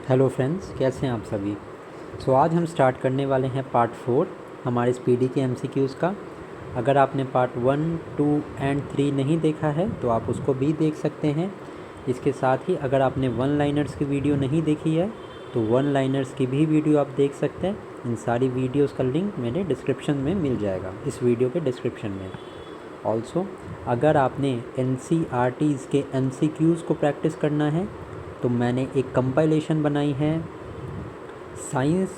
Hello friends, कैसे हैं आप सभी। आज हम स्टार्ट करने वाले हैं पार्ट 4 हमारे स्पीडी के एमसीक्यूज़ का। अगर आपने पार्ट 1, 2 एंड 3 नहीं देखा है तो आप उसको भी देख सकते हैं। इसके साथ ही अगर आपने वन लाइनर्स की वीडियो नहीं देखी है तो वन लाइनर्स की भी वीडियो आप देख सकते हैं। इन सारी वीडियोज़ का लिंक मेरे डिस्क्रिप्शन में मिल जाएगा, इस वीडियो के डिस्क्रिप्शन में। ऑल्सो अगर आपने एनसीईआरटीज़ के एमसीक्यूज़ को प्रैक्टिस करना है तो मैंने एक कंपाइलेशन बनाई है। Science,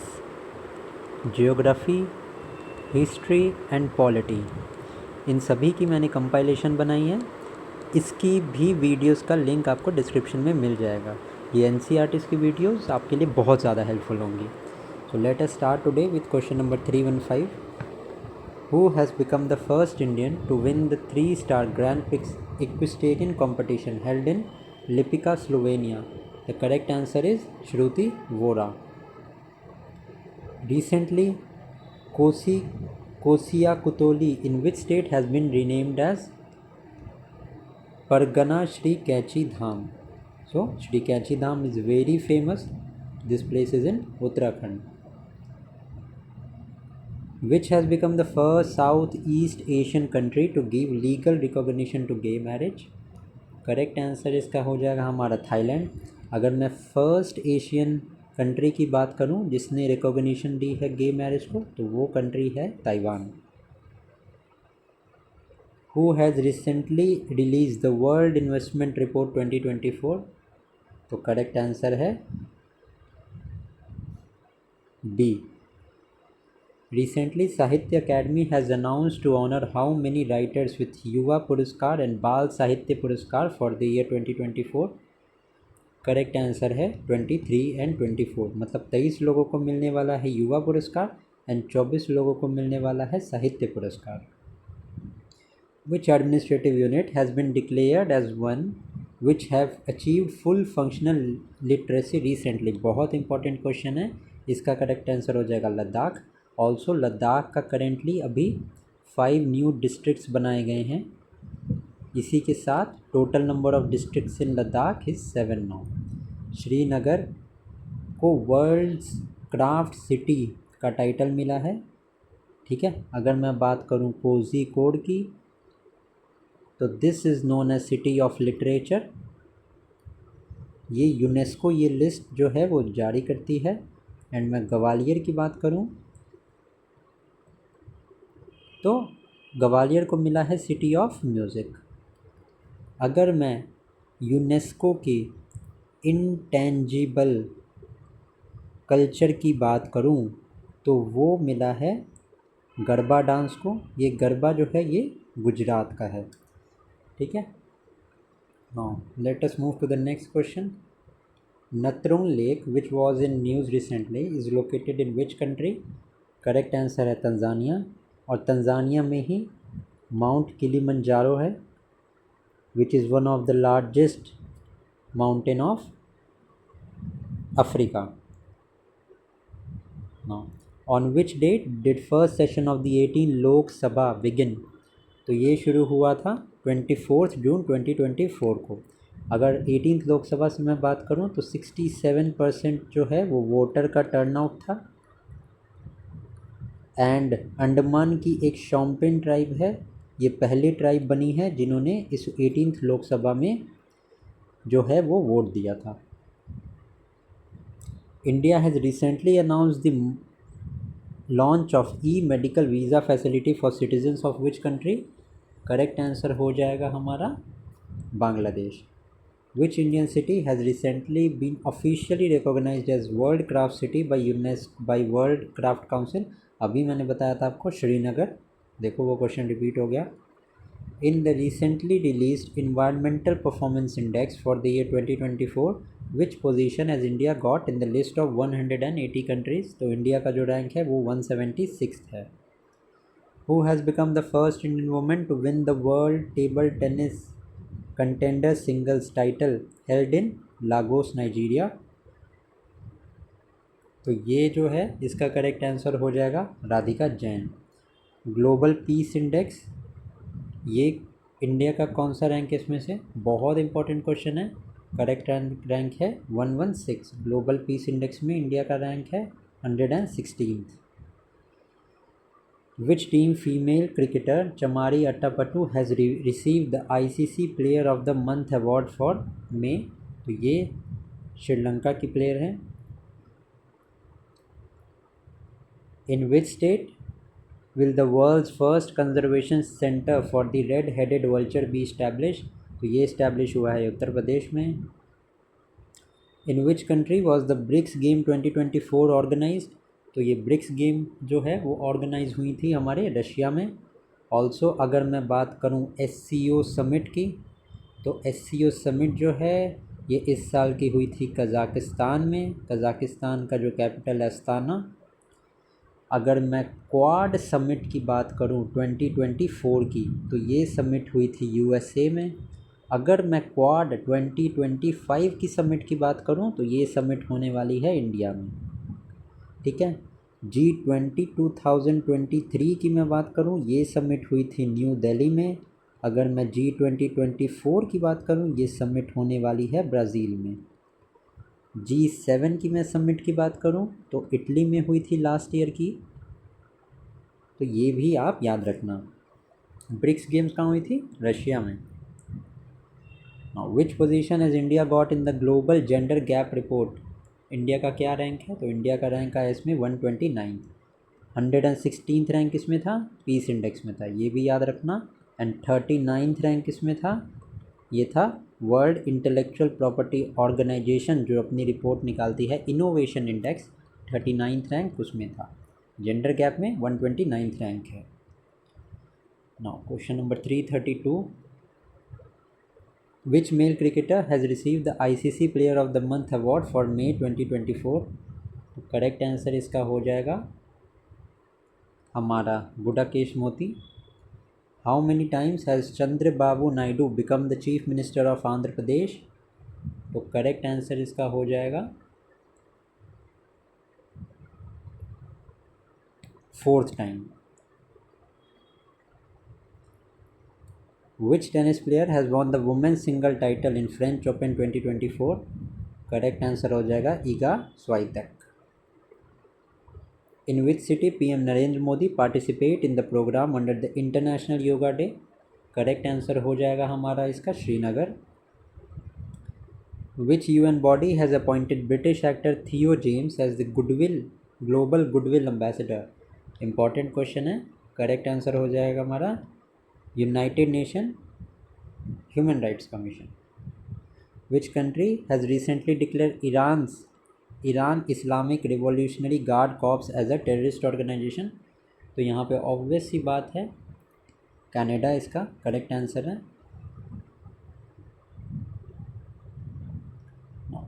geography, history and polity, इन सभी की मैंने कंपाइलेशन बनाई है। इसकी भी वीडियोस का लिंक आपको डिस्क्रिप्शन में मिल जाएगा। ये एनसीईआरटीज़ की वीडियोस आपके लिए बहुत ज़्यादा हेल्पफुल होंगी। So let us start today with question number 315। Who has become the first Indian to win the 3-star Grand Prix equestrian competition held in Lipica, Slovenia? The correct answer is Shruti Vora. Recently, Kosia Kutoli in which state has been renamed as Pargana Shri Kachi Dham? So, Shri Kachi Dham is very famous. This place is in Uttarakhand. Which has become the first Southeast Asian country to give legal recognition to gay marriage? Correct answer इसका हो जाएगा हमारा Thailand. अगर मैं first Asian country की बात करूं जिसने रिकॉग्निशन दी है गे मैरिज को तो वो कंट्री है Taiwan. Who has recently release the world investment report 2024? तो करेक्ट आंसर है D. Recently, Sahitya Academy has announced to honor how many writers with Yuva Puraskar and Bal Sahitya Puraskar for the year 2024? Correct answer है 23 and 24, मतलब 23 लोगों को मिलने वाला है युवा पुरस्कार एंड 24 लोगों को मिलने वाला है साहित्य पुरस्कार। Which administrative unit has been declared as one which have achieved full functional literacy recently? बहुत इंपॉर्टेंट क्वेश्चन है, इसका करेक्ट आंसर हो जाएगा लद्दाख। ऑल्सो लद्दाख का करेंटली अभी 5 न्यू डिस्ट्रिक्ट्स बनाए गए हैं। इसी के साथ total number of districts in Ladakh is 7 now. Srinagar को वर्ल्ड्स क्राफ्ट सिटी का टाइटल मिला है। ठीक है, अगर मैं बात करूं कोझिकोड की तो this is known as city of literature. ये यूनेस्को ये लिस्ट जो है वो जारी करती है। एंड मैं ग्वालियर की बात करूं तो ग्वालियर को मिला है सिटी ऑफ म्यूज़िक। अगर मैं यूनेस्को की इंटेंजिबल कल्चर की बात करूं तो वो मिला है गरबा डांस को। ये गरबा जो है ये गुजरात का है। ठीक है, now let us move to the next question. Natron lake which was in news recently is located in which country? Correct answer है तंजानिया, और तंजानिया में ही माउंट किलिमंजारो है which is one of the largest mountain of Africa. Now on which date did first session of the 18 Lok सभा begin? तो ये शुरू हुआ था 24 जून 2024 को। अगर 18th लोकसभा से मैं बात करूं तो 67% जो है वो वोटर का टर्नआउट था। एंड अंडमान की एक शॉम्पेन ट्राइब है, ये पहली ट्राइब बनी है जिन्होंने इस 18th लोकसभा में जो है वो वोट दिया था। India has recently announced the launch of E medical visa facility for citizens of which country? Correct answer हो जाएगा हमारा Bangladesh. Which Indian city has recently been officially recognized as World Craft City by World Craft Council? अभी मैंने बताया था आपको श्रीनगर। देखो वो क्वेश्चन रिपीट हो गया। In the recently released Environmental Performance Index for the year 2024, which position has India got in the list of 180 countries? तो इंडिया का जो रैंक है वो 176th है। Who has become the first Indian woman to win the World Table Tennis contender singles title held in Lagos Nigeria? तो ये जो है इसका करेक्ट आंसर हो जाएगा Radhika Jain. Global peace index, ये इंडिया का कौन सा रैंक है इसमें से? बहुत इंपॉर्टेंट क्वेश्चन है। करेक्ट रैंक है 116। ग्लोबल पीस इंडेक्स में इंडिया का रैंक है 116। Which team female cricketer Chamari Athapaththu has receive the ICC player of the month award for May? तो ये श्रीलंका की प्लेयर है। In which state will the world's first conservation centre for the red headed vulture be establish? तो ये establish हुआ है उत्तर प्रदेश में। In which country was the BRICS game 2024 organised? तो ये ब्रिक्स गेम जो है वो ऑर्गेनाइज हुई थी हमारे रशिया में। ऑल्सो अगर मैं बात करूँ SCO समिट की, तो SCO समिट जो है ये इस साल की हुई थी कज़ाकिस्तान में। कज़ाकिस्तान का जो कैपिटल है अस्ताना। अगर मैं क्वाड समिट की बात करूं 2024 की, तो ये समिट हुई थी USA में। अगर मैं क्वाड 2025 की समिट की बात करूं तो ये समिट होने वाली है इंडिया में। ठीक है। G20 2023 की मैं बात करूं, ये समिट हुई थी न्यू दिल्ली में। अगर मैं G20 24 की बात करूं, ये समिट होने वाली है ब्राज़ील में। G7 की मैं समिट की बात करूं तो इटली में हुई थी लास्ट ईयर की। तो ये भी आप याद रखना। ब्रिक्स गेम्स कहाँ हुई थी? रशिया में। Which position has India got in the global gender gap report? India का क्या रैंक है? तो इंडिया का रैंक है इसमें 129। 116th रैंक इसमें था, पीस इंडेक्स में था, ये भी याद रखना। एंड 39th रैंक इसमें था, ये था वर्ल्ड इंटेलेक्चुअल प्रॉपर्टी ऑर्गेनाइजेशन जो अपनी रिपोर्ट निकालती है इनोवेशन इंडेक्स, 39th रैंक उसमें था। जेंडर गैप में 129th रैंक है। Now question number 332, which male cricketer has receive the ICC player of the month award for May 2024? तो करेक्ट आंसर इसका हो जाएगा हमारा Gudakesh Motie. How many times has Chandrababu Naidu become the chief minister of Andhra Pradesh? तो correct answer इसका हो जाएगा 4th time. Which tennis player has won the women's single title in French Open 2024? Correct answer हो जाएगा Iga Swiatek. In which city PM Narendra Modi participate in the programme under the international yoga day? Correct answer हो जाएगा हमारा इसका Srinagar. Which UN body has appointed British actor Theo James as the Global Goodwill Ambassador? Important question है। Correct answer हो जाएगा हमारा United Nation Human Rights Commission. Which country has recently declare Iran Islamic Revolutionary Guard Corps as a terrorist organization? तो यहाँ पे obvious सी बात है Canada इसका करेक्ट आंसर है।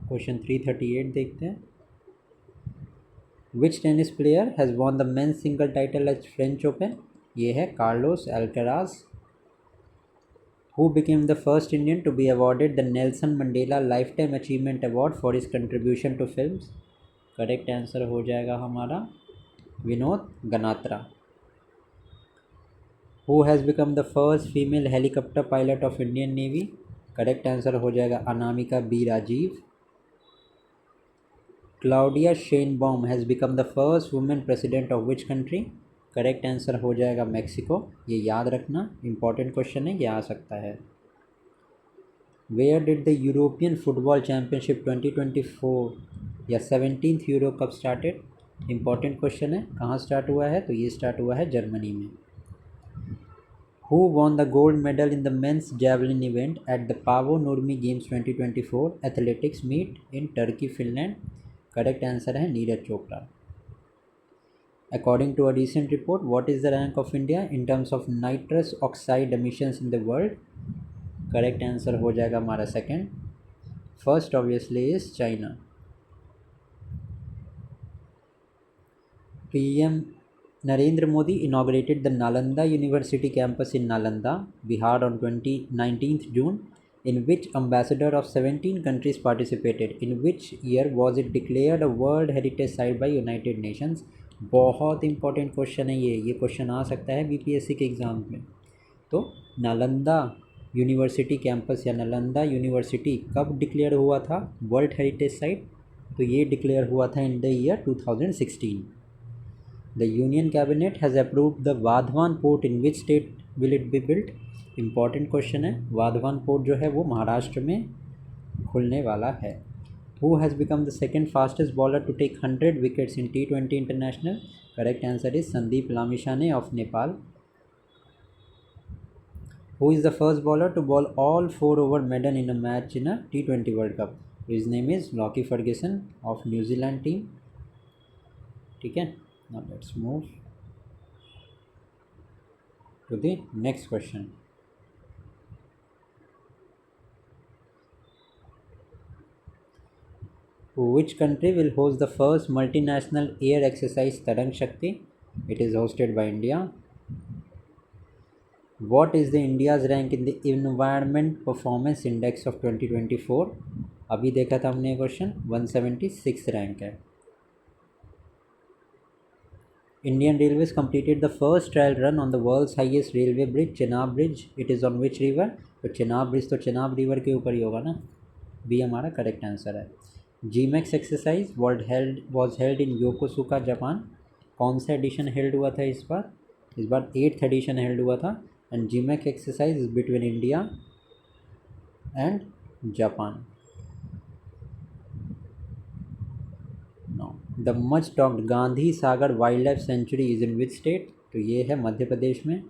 क्वेश्चन 338 देखते हैं। Which tennis player has won the men's single title at French Open? ये है Carlos Alcaraz. Who became the first Indian to be awarded the Nelson Mandela Lifetime Achievement Award for his contribution to films? Correct answer हो जाएगा हमारा Vinod Ganatra. Who has become the first female helicopter pilot of Indian Navy? Correct answer हो जाएगा Anamika B Rajiv. Claudia Sheinbaum has become the first woman president of which country? Correct answer हो जाएगा Mexico. ये याद रखना, इंपॉर्टेंट क्वेश्चन है, ये आ सकता है। Where did the European football championship 2024 या 17th Euro cup started? Important question है, कहाँ स्टार्ट हुआ है? तो ये स्टार्ट हुआ है जर्मनी में। Who won the gold medal in the men's javelin event at the Paavo Nurmi Games 2024 athletics meet in Turku Finland? Correct answer है Neeraj Chopra. According to a recent report, what is the rank of India in terms of nitrous oxide emissions in the world? Correct answer हो जाएगा हमारा second. First obviously is China. PM Narendra Modi inaugurated the Nalanda University campus in Nalanda, Bihar on 19th June, in which ambassador of 17 countries participated. In which year was it declared a World Heritage Site by United Nations? बहुत important question है ये question आ सकता है BPSC के exam में। तो Nalanda university campus या Nalanda university कब डिक्लेयर हुआ था वर्ल्ड हेरिटेज साइट? तो ये डिक्लेयर हुआ था in the year 2016। The Union Cabinet has approved the Vadhavan port in which state will it be built? Important question है। वाधवान पोर्ट जो है वो महाराष्ट्र में खुलने वाला है। Who has become the second fastest bowler to take 100 wickets in T20 International? Correct answer is Sandeep Lamichhane of Nepal. Who is the first bowler to bowl all 4 over medal in a match in a T20 World Cup? His name is Lockie Ferguson of New Zealand team. ठीक है, now let's move to the next question. Which country will host the first multinational air exercise Tarang Shakti? It is hosted by India. What is the India's rank in the Environment Performance Index of 2024? अभी देखा था हमने question, 176 rank है। Indian Railways completed the first trial run on the world's highest railway bridge, Chenab Bridge. It is on which river? तो Chenab bridge तो Chenab river के ऊपर ही होगा ना, बी हमारा करेक्ट आंसर है। JIMEX exercise was held in Yokosuka Japan. कौन सा एडिशन हेल्ड हुआ था इस बार? इस बार 8th एडिशन हेल्ड हुआ था। And JIMEX exercise is between India and Japan. No, the much talked Gandhi Sagar wildlife sanctuary is in which state? तो ये है मध्य प्रदेश में।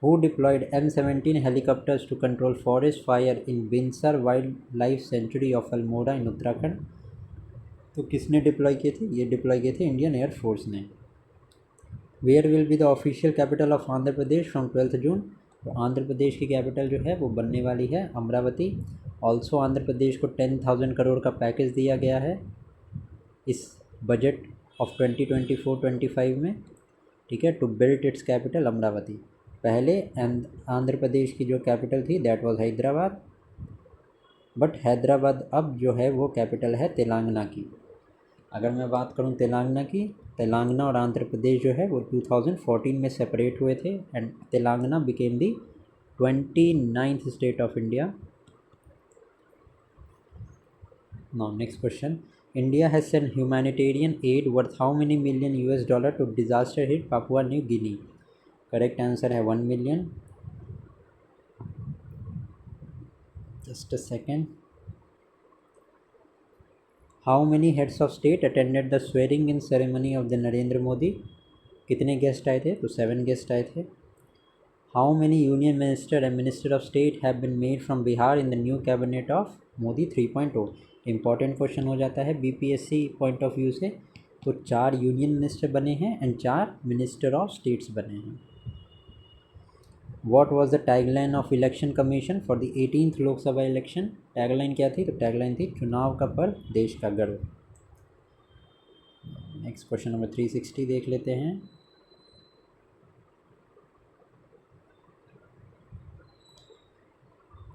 Who deployed M17 helicopters to control forest fire in Binsar Wildlife Sanctuary of Almora in Uttarakhand? तो किसने deploy किए थे? ये deploy किए थे इंडियन एयरफोर्स ने। Where will be the official capital of Andhra Pradesh from 12 June? तो आंध्र प्रदेश की कैपिटल जो है वो बनने वाली है अमरावती। ऑल्सो आंध्र प्रदेश को 10,000 करोड़ का पैकेज दिया गया है इस बजट ऑफ 2024-25 में, ठीक है, to build its capital Amaravati. पहले आंध्र प्रदेश की जो कैपिटल थी that was Hyderabad, but Hyderabad अब जो है वो कैपिटल है तेलंगाना की। अगर मैं बात करूं तेलंगाना की, तेलंगाना और आंध्र प्रदेश जो है वो 2014 में सेपरेट हुए थे and Telangana became the 29th state of India. Now next question, India has sent humanitarian aid worth how many million $US to disaster hit Papua New Guinea? Correct answer है 1 million. Just a second. How many heads of state attended the swearing in ceremony of the Narendra Modi? कितने guest आए थे? तो 7 guest आए थे। How many union minister and minister of state have been made from Bihar in the new cabinet of Modi 3.0? Important question हो जाता है BPSC point of view से। तो 4 यूनियन मिनिस्टर बने हैं एंड 4 मिनिस्टर ऑफ स्टेट्स बने हैं। What was the tagline of Election Commission for the 18th Lok Sabha election? Tagline क्या थी? तो टैगलाइन थी चुनाव का पर्व देश का गर्व। नेक्स्ट क्वेश्चन नंबर 360 देख लेते हैं।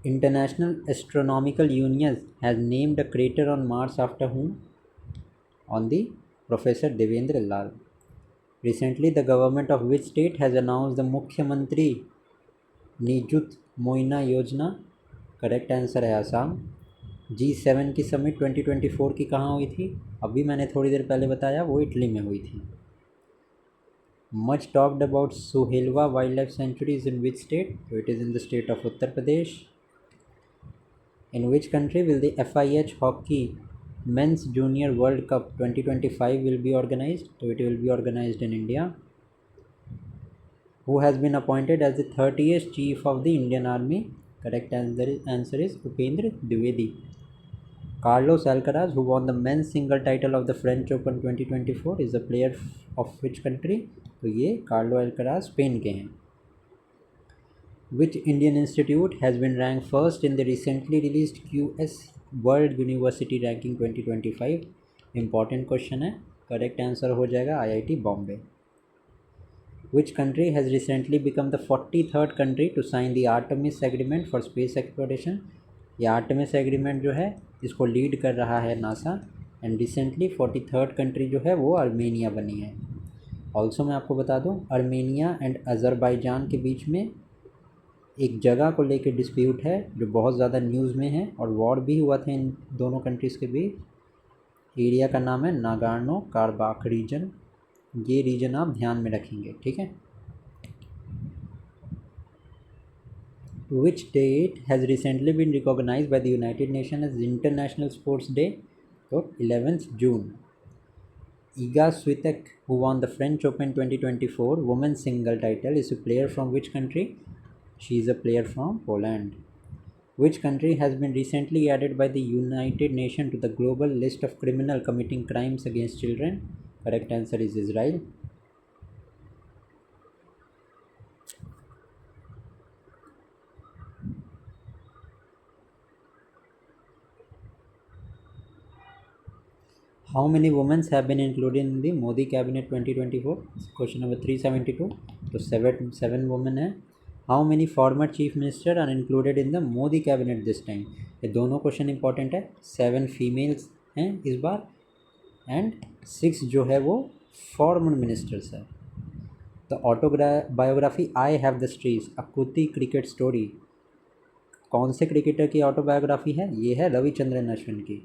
International astronomical union has named a crater on Mars after whom? On the professor Devendra Lal. Recently the government of which state has announced the मुख्यमंत्री निजुत मोइना योजना? करेक्ट आंसर है आसाम। G7 की summit 2024 की कहाँ हुई थी? अभी मैंने थोड़ी देर पहले बताया, वो इटली में हुई थी। Much talked about Suhelwa wildlife sanctuary is in which state? तो it is in the state of Uttar Pradesh. In which country will the FIH hockey men's junior world cup 2025 will be organised? तो it will be organised in India. Who has been appointed as the 30th Chief of the Indian Army? Correct answer is Upendra Dwivedi. Carlos Alcaraz, who won the men's single title of the French Open 2024, is a player of which country? तो ये Carlo Alcaraz Spain के हैं। Which Indian institute has been ranked first in the recently released QS World University Ranking 2025? Important question है, correct answer हो जाएगा IIT Bombay. Which country has recently become the 43rd country to sign the Artemis Agreement for space exploration? ये Artemis Agreement जो है इसको lead कर रहा है NASA and recently 43rd country जो है वो अर्मेनिया बनी है। ऑल्सो मैं आपको बता दूं अर्मेनिया एंड अज़रबैजान के बीच में एक जगह को लेके डिस्प्यूट है जो बहुत ज़्यादा न्यूज़ में है और वॉर भी हुआ था इन दोनों कंट्रीज़ के बीच। एरिया का नाम है नागार्नो कारबाख रीजन। ये रीजन आप ध्यान में रखेंगे, ठीक है। Which date has recently been recognized by the United Nations as International Sports Day? तो 11th June. Iga Swiatek, who won the French Open 2024 women's single title, is a player from which country? She is a player from Poland. Which country has been recently added by the United Nations to the global list of criminal committing crimes against children? Correct answer is Israel. How many women have been included in the Modi cabinet 2024? Question number 372. तो seven women है. How many former chief minister are included in the Modi cabinet this time? ये दोनों question important है. 7 females हैं इस बार and 6 जो है वो फॉर्मर मिनिस्टर्स है. The autobiography I have the स्ट्रीज अकुति क्रिकेट स्टोरी कौन से क्रिकेटर की ऑटोबायोग्राफी है? ये है रविचंद्रन अश्विन की.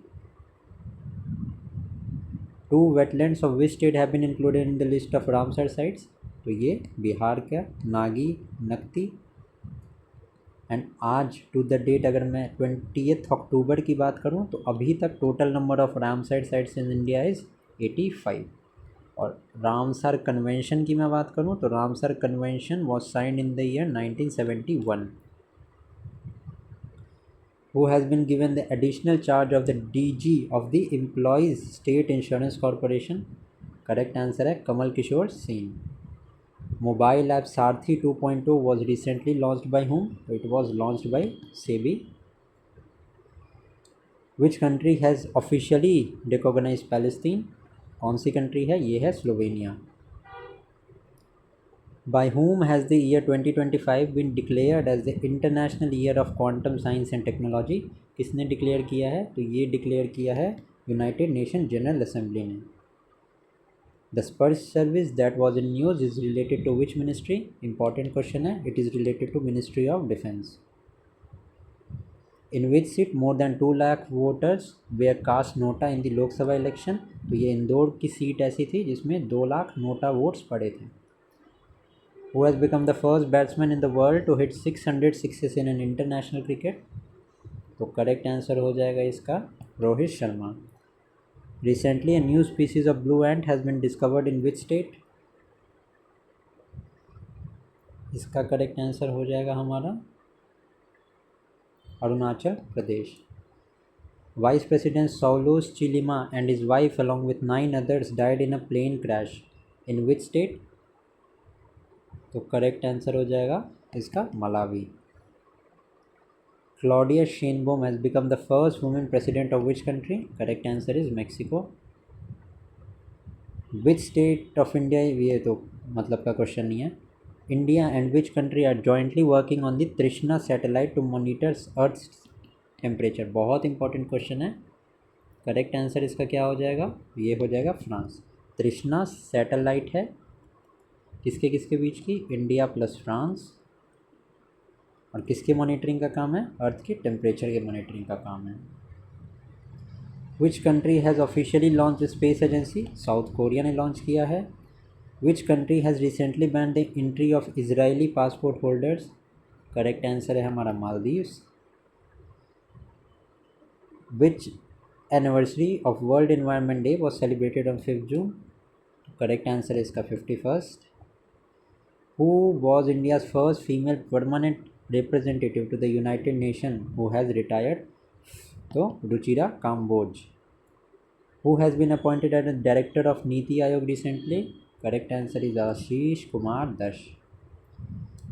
2 wetlands of which state have been included in the list of Ramsar sites? तो ये बिहार का नागी नक्ती. एंड आज टू द डेट अगर मैं 20 अक्टूबर की बात करूँ तो अभी तक total number of Ramsar sites in India is 85. और रामसर कन्वेंशन की मैं बात करूँ तो Ramsar convention was signed in the year 1971. Who has been given the additional charge of the DG of the Employees State Insurance Corporation? Correct answer है Kamal Kishore Singh. Mobile app Sarthi 2.0 was recently launched by whom? It was launched by SEBI. Which country has officially recognized Palestine? कौन सी country है? ये है Slovenia. By whom has the year 2025 been declared as the International Year of Quantum Science and Technology? किसने declare किया है? तो ये declare किया है यूनाइटेड नेशन जनरल असेंबली ने. The Spurs service that was in news is related to which ministry? Important question है. It is related to Ministry of Defence. In which seat more than 2 lakh voters were cast nota in the Lok Sabha election? तो ये इंदौर की seat ऐसी थी जिसमें 2 lakh NOTA votes पड़े थे. Who has become the first batsman in the world to hit 600 sixes in an international cricket? तो correct answer हो जाएगा इसका Rohit Sharma. Recently a new species of blue ant has been discovered in which state? इसका correct answer हो जाएगा हमारा Arunachal Pradesh. Vice President Saulos Chilima and his wife along with 9 others died in a plane crash. In which state? तो correct answer हो जाएगा इसका Malawi. Claudia Sheinbaum has become the first woman president of which country? Correct answer is Mexico. Which state of India? ये तो मतलब का question नहीं है. India and which country are jointly working on the Trishna satellite to monitor Earth's temperature? बहुत important question है. Correct answer इसका क्या हो जाएगा? ये हो जाएगा फ्रांस. तृष्णा सैटेलाइट है किसके किसके बीच की? India plus France. और किसके मॉनिटरिंग का काम है? अर्थ के टेम्परेचर के मॉनिटरिंग का काम है. Which country has officially launch space agency? South Korea ने लॉन्च किया है. Which country has recently ban the entry of Israeli passport holders? Correct answer है हमारा Maldives. Which anniversary of world environment day was celebrated on 5 June? Correct answer है इसका 51st. Who was India's first female permanent representative to the United Nations who has retired? तो Ruchira Kamboj. Who has been appointed as the director of Niti Aayog recently? Correct answer is Ashish Kumar Dash.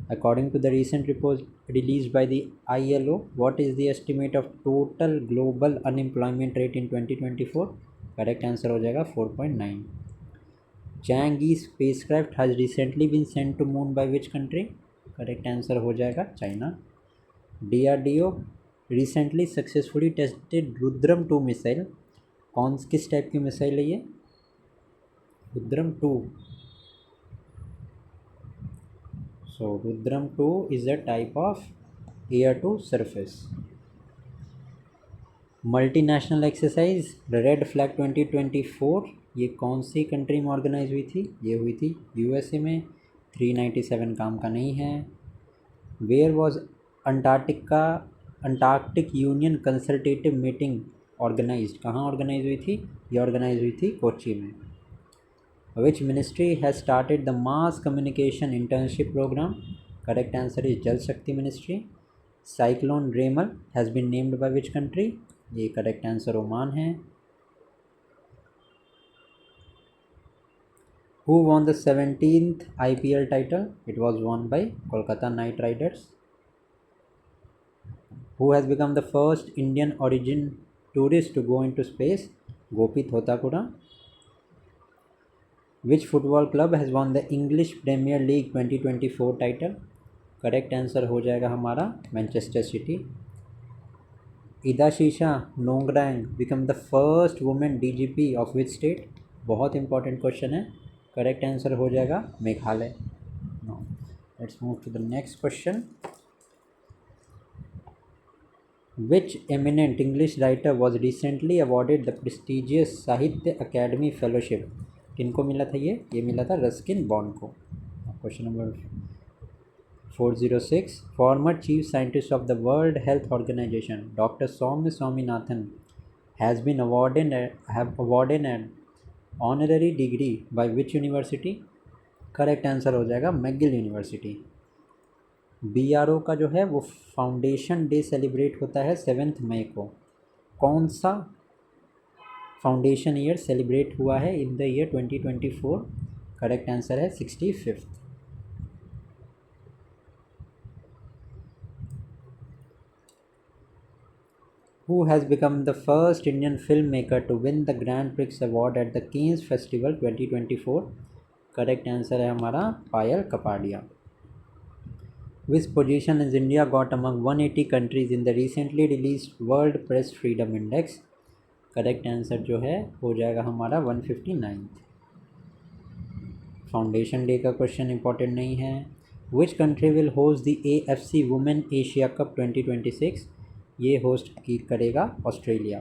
According to the recent report released by the ILO, what is the estimate of total global unemployment rate in 2024? Correct answer हो जाएगा 4.9. Chang'e spacecraft has recently been sent to moon by which country? Correct answer हो जाएगा China. DRDO recently successfully tested Rudram 2 missile. किस type की missile है ये? Rudram 2. So Rudram 2 is a type of air to surface. Multinational exercise red flag 2024 ये कौन सी country में organise हुई थी? ये हुई थी यूएसए में। 397 काम का नहीं है। Where was Antarctic Union Consultative meeting organized? कहाँ ऑर्गेनाइज हुई थी? ये ऑर्गेनाइज हुई थी कोच्चि में। Which ministry has started the mass communication internship program? Correct answer is Jal Shakti ministry. Cyclone Remal has been named by which country? ये करेक्ट आंसर ओमान है। Who won the 17th IPL title? It was won by Kolkata Knight Riders. Who has become the first Indian origin tourist to go into space? Gopi Thotakura. Which football club has won the English Premier League 2024 title? Correct answer हो जाएगा हमारा Manchester City. Idashisha Nongrang become the first women DGP of which state? बहुत important question है। Correct answer हो जाएगा Meghalaya. Let's move to the next question. Which eminent English writer was recently awarded the prestigious Sahitya Akademi fellowship? किनको मिला था ये मिला था रस्किन बॉन्ड को। Question number 406 former chief scientist of the world health organisation doctor Saumya Swaminathan has been awarded an honorary degree by which university? Correct answer हो जाएगा McGill university. BRO का जो है वो फाउंडेशन डे सेलिब्रेट होता है 7 मई को। कौन सा फाउंडेशन ईयर सेलिब्रेट हुआ है इन द ईयर 2024? करेक्ट आंसर है 65th। Who has become the first Indian filmmaker to win the Grand Prix Award at the Cannes Festival 2024? Correct answer है हमारा पायल Kapadia. Which position has India got among 180 countries in the recently released World Press Freedom Index? Correct answer जो है हो जाएगा हमारा 159th। Foundation day का question important नहीं है। Which country will host the AFC Women Asia Cup 2026? ये host करेगा Australia.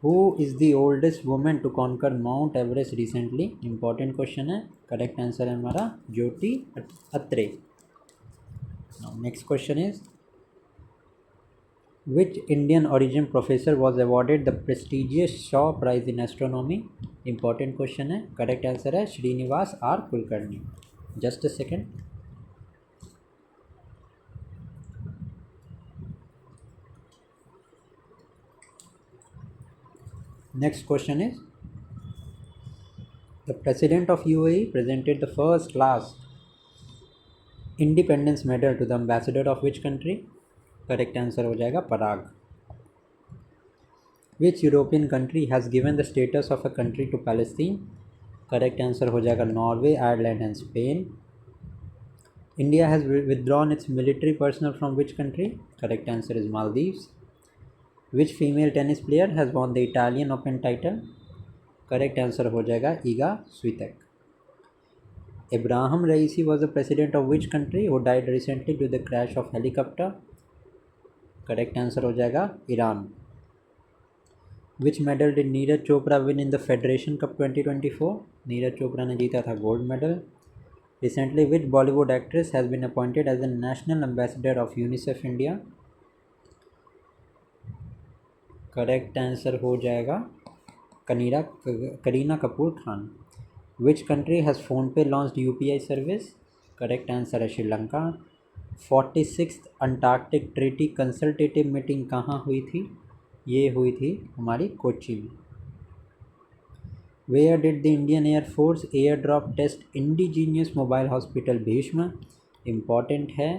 Who is the oldest women to conquer mount Everest recently? Important question है। करेक्ट आंसर है हमारा Jyoti Atre. Next question is which Indian origin professor was awarded the prestigious Shaw prize in astronomy? Important question है। Correct answer है Shrinivas R Kulkarni. Just a second. Next question is the president of UAE presented the first class independence medal to the ambassador of which country? Correct answer हो जाएगा पराग। Which European country has given the status of a country to Palestine? Correct answer हो जाएगा Norway, Ireland and Spain. India has withdrawn its military personnel from which country? Correct answer is Maldives. Which female tennis player has won the Italian Open title? Correct answer हो जाएगा ईगा Swiatek. Abraham Raisi was the president of which country who died recently due to the crash of helicopter? Correct answer हो जाएगा Iran. Which medal did Neeraj Chopra win in the Federation Cup 2024? Neeraj Chopra ने जीता था gold medal. Recently which Bollywood actress has been appointed as the national ambassador of UNICEF India? Correct answer हो जाएगा Kareena Kapoor Khan. Which country has PhonePe launched UPI service? Correct answer है Sri Lanka. 46th Antarctic treaty consultative meeting कहाँ हुई थी? ये हुई थी हमारी कोच्चि में। Where did the Indian air force air drop test indigenous mobile hospital Bhishm? Important है।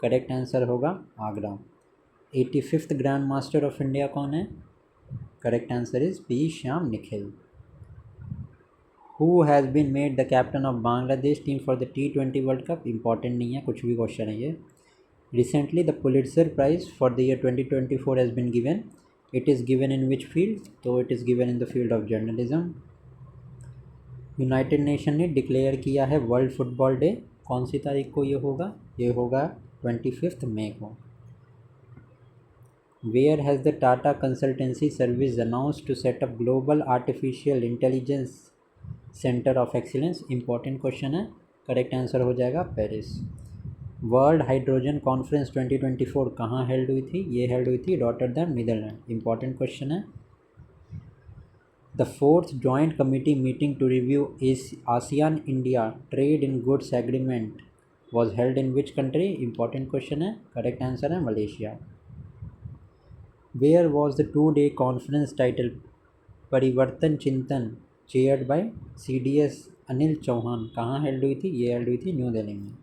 करेक्ट आंसर होगा Agra. 85th grandmaster of India कौन है? Correct answer is P Shyam Nikhil. Who has been made the captain of Bangladesh team for the T20 world cup? Important नहीं है, कुछ भी question है ये। Recently the Pulitzer prize for the year 2024 has been given. It is given in which field? तो it is given in the field of journalism. United nation ने declare किया है वर्ल्ड फुटबॉल डे कौन सी तारीख को ये होगा? ये होगा 25 मई को। Where has the Tata Consultancy Service announced to set up Global Artificial Intelligence Center of Excellence? Important question है, करेक्ट आंसर हो जाएगा पेरिस। वर्ल्ड हाइड्रोजन कॉन्फ्रेंस 2024 कहाँ हेल्ड हुई थी? ये हेल्ड हुई थी रॉटरडैम, नीदरलैंड। इंपॉर्टेंट क्वेश्चन है। The fourth joint committee meeting to review ASEAN India trade in goods agreement was held in which country? Important question है, करेक्ट आंसर है Malaysia. Where was the 2-day conference titled परिवर्तन चिंतन chaired by CDS Anil Chauhan कहाँ held हुई थी? ये held हुई थी न्यू दिल्ली में।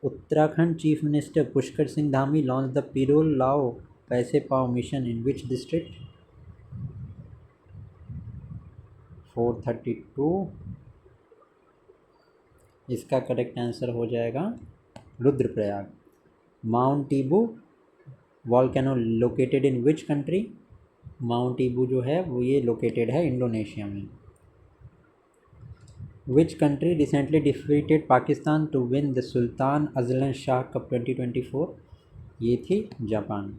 Uttarakhand chief minister Pushkar Singh Dhami launch the pyrrole लाओ पैसे पाओ मिशन इन विच डिस्ट्रिक्ट? 432। इसका करेक्ट आंसर हो जाएगा Rudraprayag. Mount Ibu volcano located in which country? Mount Ibu जो है वो ये लोकेटेड है इंडोनेशिया में। Which country recently defeated Pakistan to win the Sultan Azlan Shah cup 2024? ये थी Japan.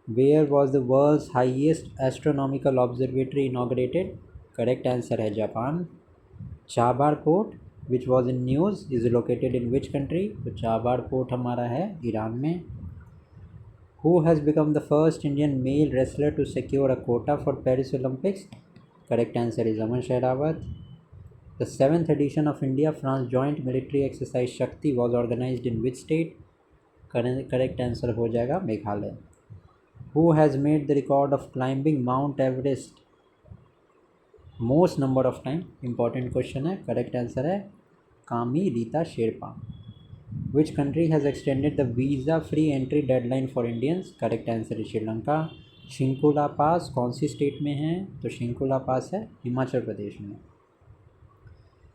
Where was the world's highest astronomical observatory inaugurated? Correct answer है Japan. Chabahar port which was in news is located in which country? तो Chabahar port हमारा है Iran में। Who has become the first Indian male wrestler to secure a quota for Paris Olympics? Correct answer is Aman Shehrawat. The 7th edition of India-France Joint Military Exercise Shakti was organized in which state? Correct answer हो जाएगा Meghalaya. Who has made the record of climbing Mount Everest most number of time? Important question है, correct answer है कामी Rita Sherpa. Which country has extended the visa-free entry deadline for Indians? Correct answer is Sri Lanka. Shinkula पास कौन सी state में है? तो शिंकुला पास है हिमाचल प्रदेश में।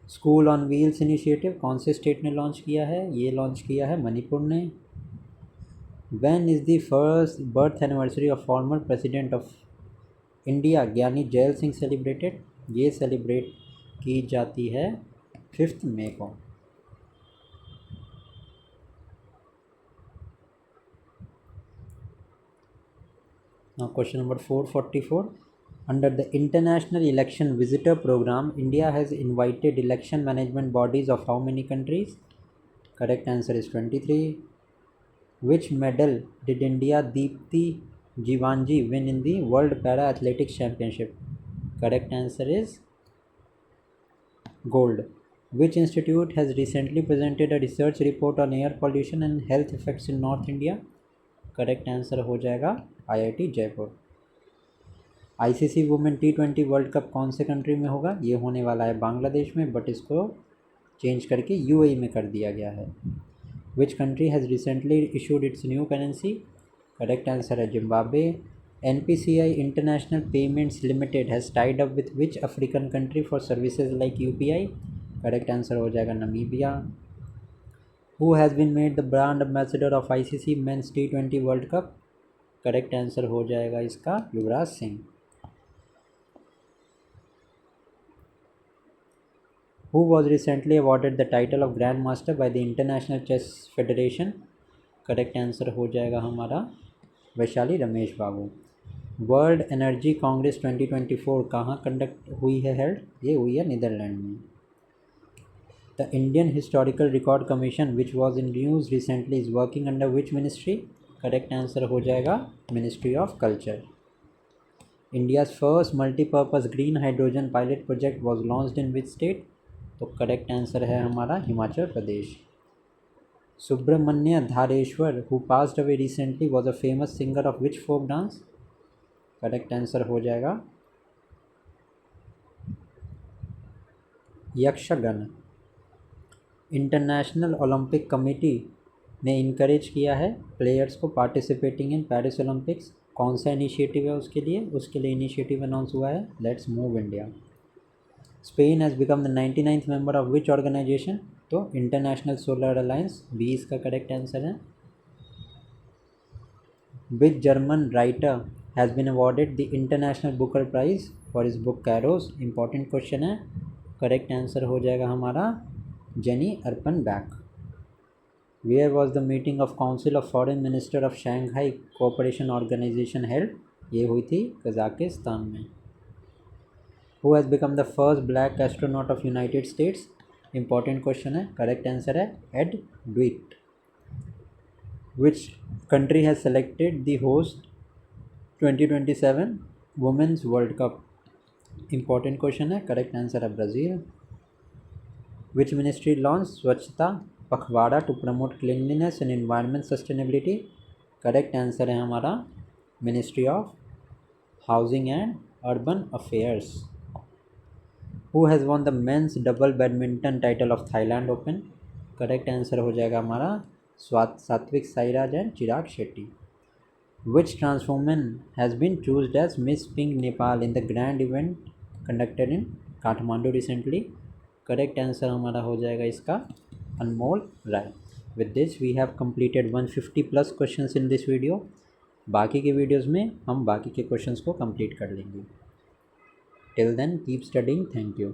School on wheels initiative कौन से स्टेट ने लॉन्च किया है? ये लॉन्च किया है मणिपुर ने। When is the first birth anniversary of former president of India ज्ञानी जैल सिंह सेलिब्रेटेड? ये सेलिब्रेट की जाती है 5 मई को। Now question number 444. Under the International Election Visitor Program, India has invited election management bodies of how many countries? Correct answer is 23. Which medal did India Deepti Jivanji win in the World Para Athletics Championship? Correct answer is gold. Which institute has recently presented a research report on air pollution and health effects in North India? Correct answer हो जाएगा IIT Jaipur. ICC women T20 world cup कौन से country में होगा? ये होने वाला है बांग्लादेश में, बट इसको चेंज करके UAE में कर दिया गया है। Which country has recently issued its new currency? Correct answer है Zimbabwe. NPCI International Payments Limited has tied up with which African country for services like UPI? Correct answer हो जाएगा Namibia. Who has been made the brand ambassador of ICC Men's T20 World Cup? Correct answer हो जाएगा इसका Yuvraj Singh. Who was recently awarded the title of Grand Master by the International Chess Federation? Correct answer हो जाएगा हमारा वैशाली रमेश बाबू। World energy Congress 2024 कहाँ conduct हुई है held? ये हुई है नीदरलैंड में। The Indian Historical Record Commission which was in news recently is working under which ministry? Correct answer हो जाएगा Ministry of Culture. India's first multi-purpose green hydrogen pilot project was launched in which state? तो correct answer है हमारा Himachal Pradesh. Subramanya Dhareshwar who passed away recently was a famous singer of which folk dance? Correct answer हो जाएगा यक्षगन। International Olympic committee ने encourage किया है players को participating in Paris Olympics. कौन सा इनिशिएटिव है उसके लिए? उसके लिए इनिशिएटिव अनाउंस हुआ है let's move India. Spain has become the 99th member of which organisation? तो इंटरनेशनल सोलर अलायंस, बी इसका करेक्ट आंसर है। Which German writer has been awarded the International Booker Prize for his book Kairos? Important question है, correct answer हो जाएगा हमारा Jenny Erpenbeck. Where was the meeting of council of foreign minister of Shanghai cooperation organisation held. ये हुई थी Kazakhstan में। Who has become the first black astronaut of United States. Important question है, correct answer है Ed Dwight. Which country has selected the host 2027 women's world cup. Important question है, correct answer है Brazil. Which ministry launch Swachhata Pakhwada to promote cleanliness and environment sustainability. Correct answer है हमारा ministry of housing and urban affairs. Who has won the men's double badminton title of Thailand open. Correct answer हो जाएगा हमारा Satwik Sairaj and Chirag Shetty. Which trans woman has been chosen as Miss Pink Nepal in the grand event conducted in Kathmandu recently? Correct answer हमारा हो जाएगा इसका अनमोल राय। With this we have completed 150 plus questions in this video. बाकी के videos में हम बाकी के क्वेश्चंस को कंप्लीट कर लेंगे। Till then keep studying. Thank you.